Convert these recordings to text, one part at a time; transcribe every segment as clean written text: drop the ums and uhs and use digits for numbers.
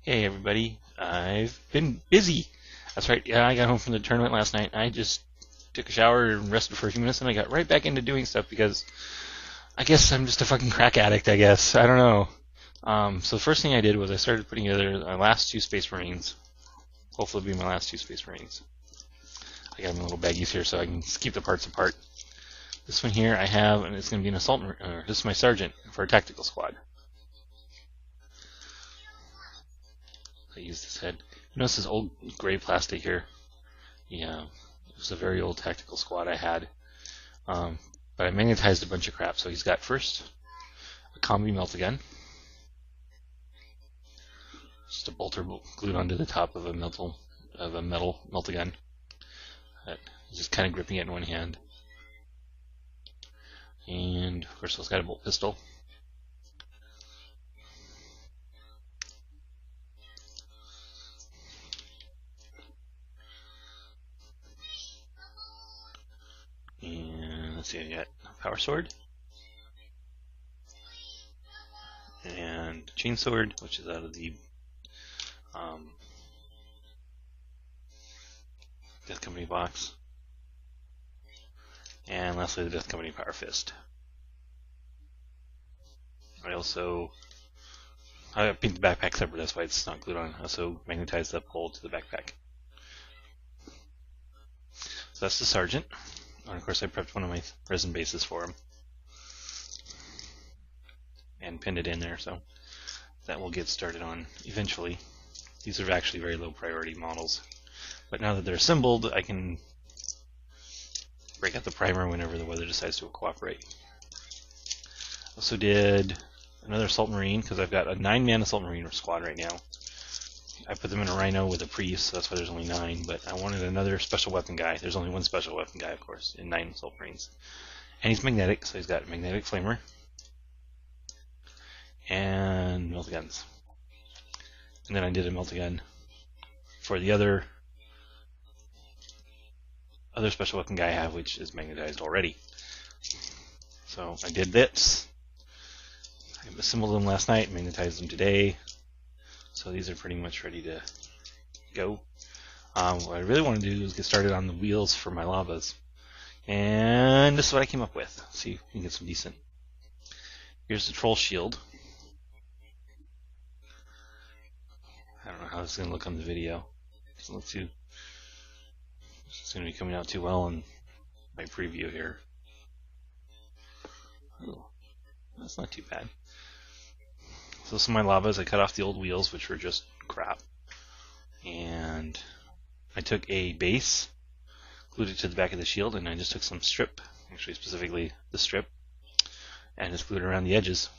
Hey everybody, I've been busy. That's right, yeah, I got home from the tournament last night. I just took a shower and rested for a few minutes and I got right back into doing stuff because I guess I'm just a fucking crack addict, I guess. I don't know. So the first thing I did was I started putting together my last two Space Marines. Hopefully it'll be my last two Space Marines. I got them in little baggies here so I can keep the parts apart. This one here I have, and it's going to be an assault, this is my sergeant for a tactical squad. I used this head. You notice this old gray plastic here? Yeah, it was a very old tactical squad I had. But I magnetized a bunch of crap. So he's got first a combi melt-a-gun. Just a bolter glued onto the top of a metal melt-a-gun. Just kind of gripping it in one hand. And of course, it's got a bolt pistol. And let's see, I got a power sword and chain sword, which is out of the Death Company box. And lastly, the Death Company Power Fist. I painted the backpack separate, that's why it's not glued on. I also magnetized the pole to the backpack. So that's the sergeant. And of course I prepped one of my resin bases for him. And pinned it in there, so that will get started on eventually. These are actually very low priority models. But now that they're assembled, I can break out the primer whenever the weather decides to cooperate. Also did another Assault Marine, because I've got a 9-man Assault Marine squad right now. I put them in a Rhino with a Priest, so that's why there's only 9, but I wanted another special weapon guy. There's only one special weapon guy, of course, in 9 Assault Marines. And he's magnetic, so he's got a magnetic flamer and melt-a-guns. And then I did a melt-a-gun for the other special weapon guy I have, which is magnetized already. So I did this. I assembled them last night, magnetized them today. So these are pretty much ready to go. What I really want to do is get started on the wheels for my Lobbas. And this is what I came up with. See if we can get some decent. Here's the troll shield. I don't know how this is going to look on the video. It doesn't look too... It's going to be coming out too well in my preview here. Oh, that's not too bad. So some of my Lobbas, I cut off the old wheels, which were just crap. And I took a base, glued it to the back of the shield, and I just took some strip, actually specifically the strip, and just glued it around the edges.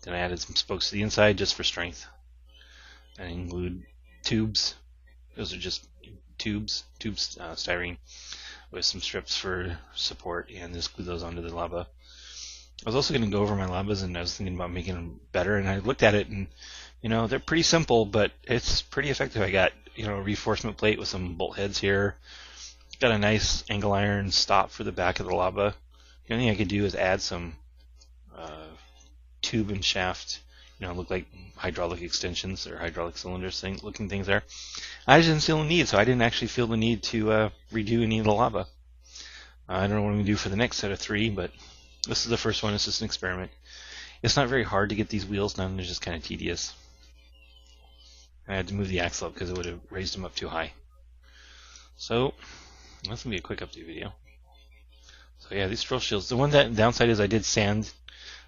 Then I added some spokes to the inside just for strength. And glued tubes. Those are just tubes, styrene, with some strips for support, and just glue those onto the Lobba. I was also going to go over my Lobbas, and I was thinking about making them better, and I looked at it, and they're pretty simple, but it's pretty effective. I got a reinforcement plate with some bolt heads here. Got a nice angle iron stop for the back of the Lobba. The only thing I could do is add some tube and shaft, look like hydraulic extensions or hydraulic cylinders looking things there. I just didn't feel the need, so I didn't actually feel the need to redo any of the Lobba. I don't know what I'm going to do for the next set of 3, but this is the first one. It's just an experiment. It's not very hard to get these wheels done. They're just kind of tedious. I had to move the axle up because it would have raised them up too high. So that's going to be a quick update video. So yeah, these troll shields. The one downside is I did sand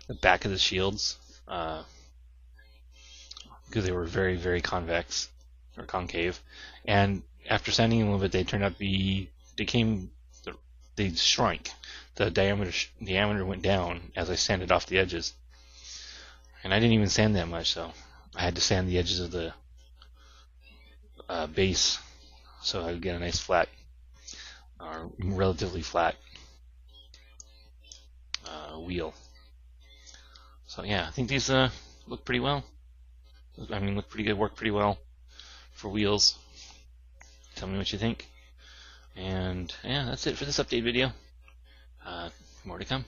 the back of the shields because they were very, very convex or concave. And after sanding them a little bit, they turned out to be they shrunk. The diameter went down as I sanded off the edges. And I didn't even sand that much, so I had to sand the edges of the base so I would get a nice flat, or relatively flat wheel. So yeah, I think these look pretty well. Look pretty good, work pretty well for wheels. Tell me what you think. And yeah, that's it for this update video. More to come.